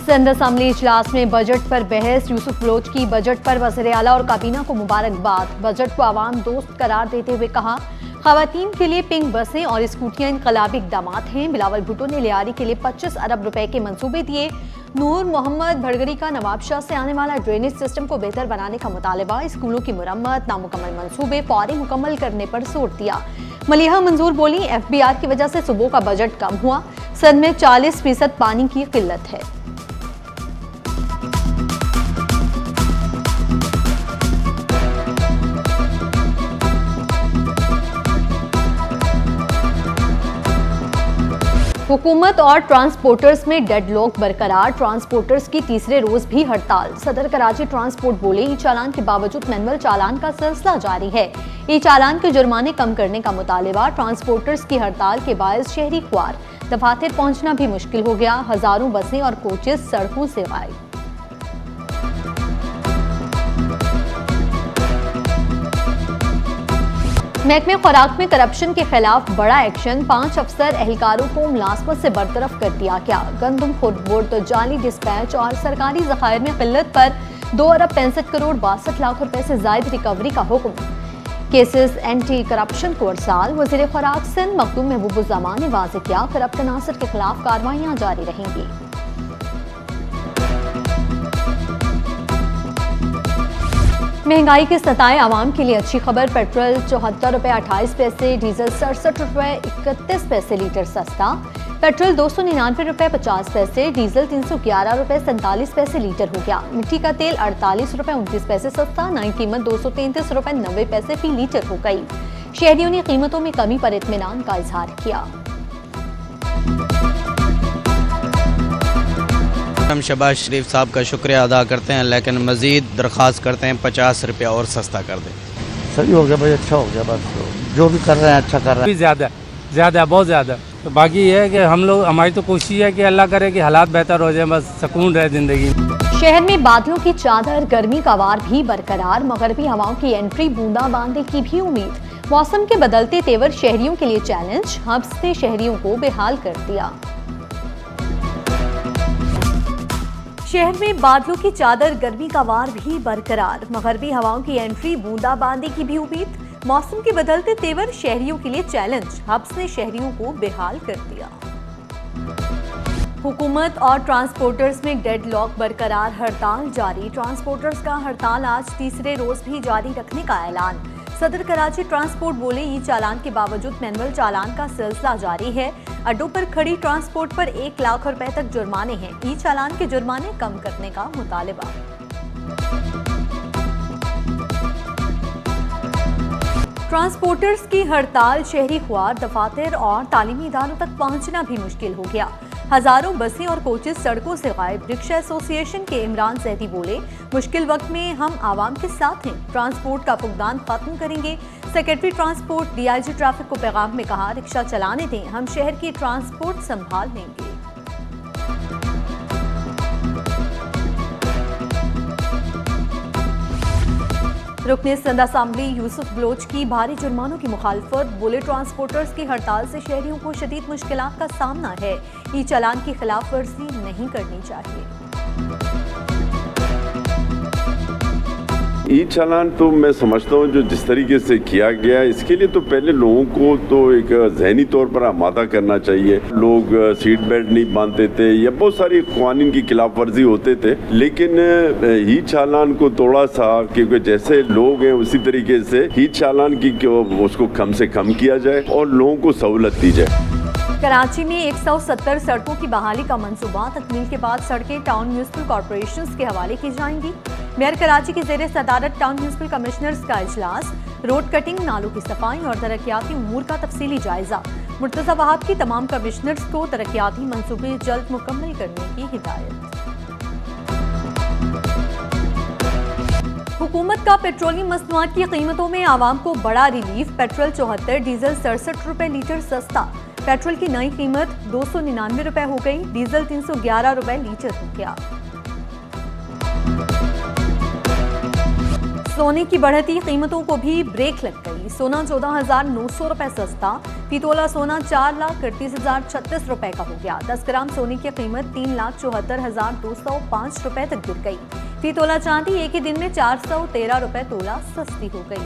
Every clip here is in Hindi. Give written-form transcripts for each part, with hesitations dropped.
सिंध असेंबली इजलास में बजट पर बहस। यूसुफ बलोच की बजट पर वज़ीर आला और काबीना को मुबारकबाद। बजट को आवाम दोस्त करार देते हुए कहा, खवातीन के लिए पिंक बसें और स्कूटियां इनकलाबी इक़दामात हैं। बिलावल भुट्टो ने लियारी के लिए 25 अरब रुपए के मंसूबे दिए। नूर मोहम्मद भड़गड़ी का नवाबशाह से आने वाला ड्रेनेज सिस्टम को बेहतर बनाने का मुतालबा। स्कूलों की मुरम्मत, नामुकम्मल मंसूबे फौरी मुकम्मल करने पर जोर दिया। मलिहा मंजूर बोली, FBR की वजह से सुबह का बजट कम हुआ। सिंध में 40% पानी की किल्लत है। हुकूमत और ट्रांसपोर्टर्स में डेडलॉक बरकरार। ट्रांसपोर्टर्स की तीसरे रोज भी हड़ताल। सदर कराची ट्रांसपोर्ट बोले, ई चालान के बावजूद मैनुअल चालान का सिलसिला जारी है। ई चालान के जुर्माने कम करने का मुतालिबा। ट्रांसपोर्टर्स की हड़ताल के बायस शहरी ख्वार, दफातर पहुंचना भी मुश्किल हो गया। हजारों बसें और कोचेस सड़कों से गायब। महकमे खुराक में करप्शन के खिलाफ बड़ा एक्शन। 5 अफसर एहलकारों को मुलाजमत से बरतरफ कर दिया गया। गंदम खुर्द बोर्ड तो जाली डिस्पैच और सरकारी ज़खायर में किल्लत पर 2 अरब 65 करोड़ 62 लाख रुपए से जायद रिकवरी का हुक्म। केसेस एंटी करप्शन को अरसाल। वज़ीर खुराक सिंध मखदूम महबूबुज़्ज़मान ने वाज़ेह किया, करप्ट अनासर के खिलाफ कार्रवाइयाँ जारी रहेंगी। महंगाई के सताए आवाम के लिए अच्छी खबर। पेट्रोल 74 रुपए 28 पैसे, डीजल 67 रुपए 31 पैसे लीटर सस्ता। पेट्रोल 299 रुपए 50 पैसे, डीजल 311 रुपए 47 पैसे लीटर हो गया। मिट्टी का तेल 48 रुपए 29 पैसे सस्ता। नई कीमत 233 रुपए 90 पैसे फी लीटर हो गई। शहरियों ने कीमतों में कमी पर इत्मीनान का इजहार किया। हम शहबाज शरीफ साहब का शुक्रिया अदा करते हैं, लेकिन मज़ीद दरख्वास्त करते हैं 50 रुपया और सस्ता कर दें। सही हो गया भाई, अच्छा हो गया। बस जो भी कर रहे हैं अच्छा कर रहे हैं। ज़्यादा बहुत ज़्यादा। तो बाकी ये है कि हम लोग, हमारी तो कोशिश है कि अल्लाह करे कि हालात बेहतर हो जाए, बस सुकून रहे ज़िंदगी। शहर में बादलों की चादर, गर्मी का वार भी बरकरार। मगरबी हवाओं की एंट्री, बूंदाबांदी की भी उम्मीद। मौसम के बदलते तेवर शहरियों के लिए चैलेंज। हब्स ने शहरियों को बेहाल कर दिया। शहर में बादलों की चादर, गर्मी का वार भी बरकरार। मगरबी हवाओं की एंट्री, बूंदाबांदी की भी उम्मीद। मौसम के बदलते तेवर शहरियों के लिए चैलेंज। हब्स ने शहरियों को बेहाल कर दिया। हुकूमत और ट्रांसपोर्टर्स में डेडलॉक बरकरार, हड़ताल जारी। ट्रांसपोर्टर्स का हड़ताल आज तीसरे रोज भी जारी रखने का ऐलान। सदर कराची ट्रांसपोर्ट बोले, ई चालान के बावजूद मैनुअल चालान का सिलसिला जारी है। अड्डों पर खड़ी ट्रांसपोर्ट पर 1 लाख रुपए तक जुर्माने हैं। ई चालान के जुर्माने कम करने का मुतालिबा। ट्रांसपोर्टर्स की हड़ताल, शहरी ख्वार, दफातर और तालीमी इदारों तक पहुंचना भी मुश्किल हो गया। हजारों बसें और कोचेस सड़कों से गायब। रिक्शा एसोसिएशन के इमरान जैदी बोले, मुश्किल वक्त में हम आवाम के साथ हैं, ट्रांसपोर्ट का फुकदान खत्म करेंगे। सेक्रेटरी ट्रांसपोर्ट DIG ट्रैफिक को पैगाम में कहा, रिक्शा चलाने दें, हम शहर की ट्रांसपोर्ट संभाल लेंगे। रुकने सिंध असेंबली यूसुफ बलोच की भारी जुर्मानों की मुखालफत। बोले, ट्रांसपोर्टर्स की हड़ताल से शहरियों को शदीद मुश्किलात का सामना है। ई चालान की खिलाफ वर्जी नहीं करनी चाहिए। ई चालान तो मैं समझता हूँ जो जिस तरीके से किया गया, इसके लिए तो पहले लोगों को तो एक ज़हनी तौर पर आमादा करना चाहिए। लोग सीट बेल्ट नहीं बांधते थे या बहुत सारी कानून की खिलाफ वर्जी होते थे, लेकिन ई चालान को थोड़ा सा, क्योंकि जैसे लोग हैं उसी तरीके से ई चालान की उसको कम से कम किया जाए और लोगों को सहूलत दी जाए। कराची में 170 सड़कों की बहाली का मंसूबा। तकमील के बाद सड़कें टाउन म्यूनिसिपल कॉर्पोरेशन के हवाले की जाएंगी। मेयर कराची की ज़ेर सदारत टाउन म्यूनिसिपल कमिश्नर्स का इजलास। रोड कटिंग, नालों की सफाई और तरक्याती उमूर का तफसीली जायजा। मुर्तज़ा वहाब की तमाम कमिश्नर्स को तरक्याती मंसूबे जल्द मुकम्मल करने की हिदायत। हुकूमत का पेट्रोलियम मसनूआत की कीमतों में आवाम को बड़ा रिलीफ। पेट्रोल 74, डीजल 67 रुपए लीटर सस्ता। पेट्रोल की नई कीमत 299 रुपए हो गई। डीजल 311 रुपए लीटर हो गया। सोने की बढ़ती कीमतों को भी ब्रेक लग गई। सोना 14,900 रुपए सस्ता, फी तोला सोना 4,38,036 रुपए का हो गया। 10 ग्राम सोने की कीमत 3,74,205 रुपए तक गिर गई। फी तोला चांदी एक ही दिन में 413 रुपए तोला सस्ती हो गई।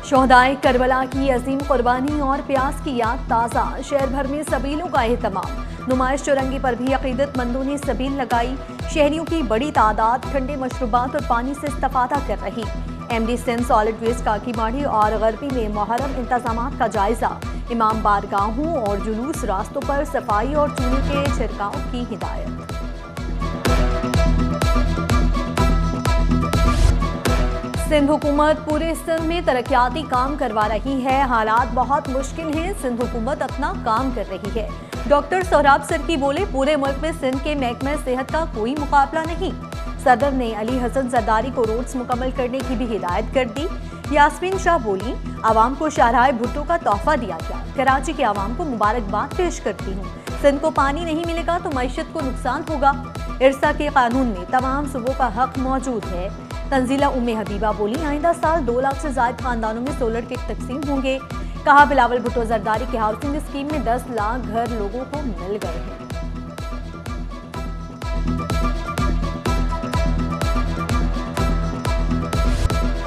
शोहदाए करबला की अजीम कुर्बानी और प्यास की याद ताज़ा, शहर भर में सबीलों का एहतमाम। नुमाइश चौरंगी पर भी अकीदतमंदों ने सबील लगाई। शहरियों की बड़ी तादाद ठंडे मशरूबात और पानी से इस्तेफादा कर रही। MD सिंध सॉलिड वेस्ट काकीमाड़ी और गरबी में मुहर्रम इंतजामात का जायजा। इमाम बारगाहों और जुलूस रास्तों पर सफाई और चूने के छिड़काव की हिदायत। सिंध हुकूमत पूरे सिंध में तरक्याती काम करवा रही है। हालात बहुत मुश्किल हैं, सिंध हुकूमत अपना काम कर रही है। डॉक्टर सोहराब सिरकी बोले, पूरे मुल्क में सिंध के महकमे सेहत का कोई मुकाबला नहीं। सदर ने अली हसन जरदारी को रोड्स मुकम्मल करने की भी हिदायत कर दी। यास्मीन शाह बोली, आवाम को शाहराह भुट्टो का तोहफा दिया गया। कराची के आवाम को मुबारकबाद पेश करती हूँ। सिंध को पानी नहीं मिलेगा तो मईशत को नुकसान होगा। इरसा के कानून में तमाम सूबों का हक मौजूद है। तंजीला उम्मे हबीबा बोली, आइंदा साल 2 लाख से ज्यादा खानदानों में सोलर किट तकसीम होंगे। कहा, बिलावल भुट्टो जरदारी के हाउसिंग स्कीम में 10 लाख घर लोगों को मिल गए हैं।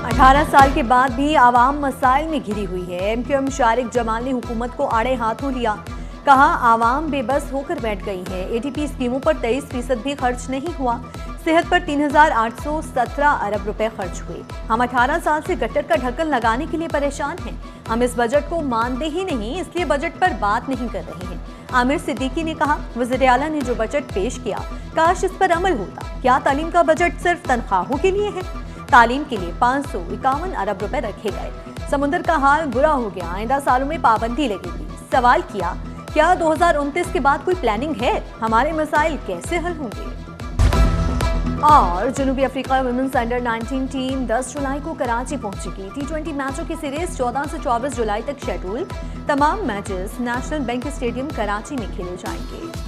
अठारह साल के बाद भी आवाम मसाइल में घिरी हुई है। MQM शारिक जमाल ने हुकूमत को आड़े हाथों लिया। कहा, आवाम बेबस होकर बैठ गई है। ATP स्कीमों पर 23% भी खर्च नहीं हुआ। सेहत पर 3,817 अरब रुपए खर्च हुए। हम 18 साल से गटर का ढक्कन लगाने के लिए परेशान हैं। हम इस बजट को मानते ही नहीं, इसलिए बजट पर बात नहीं कर रहे हैं। आमिर सिद्दीकी ने कहा, वज़ीर आला ने जो बजट पेश किया, काश इस पर अमल होता। क्या तालीम का बजट सिर्फ तनख्वाहों के लिए है? तालीम के लिए 551 अरब रुपए रखे गए। समुद्र का हाल बुरा हो गया, आइंदा सालों में पाबंदी लगेगी। सवाल किया, क्या 2029 के बाद कोई प्लानिंग है? हमारे मसाइल कैसे हल होंगे? और जनूबी अफ्रीका वुमेन्स अंडर 19 टीम 10 जुलाई को कराची पहुंचेगी। T20 मैचों की सीरीज 14 से 24 जुलाई तक शेड्यूल। तमाम matches national bank stadium Karachi में खेले जाएंगे।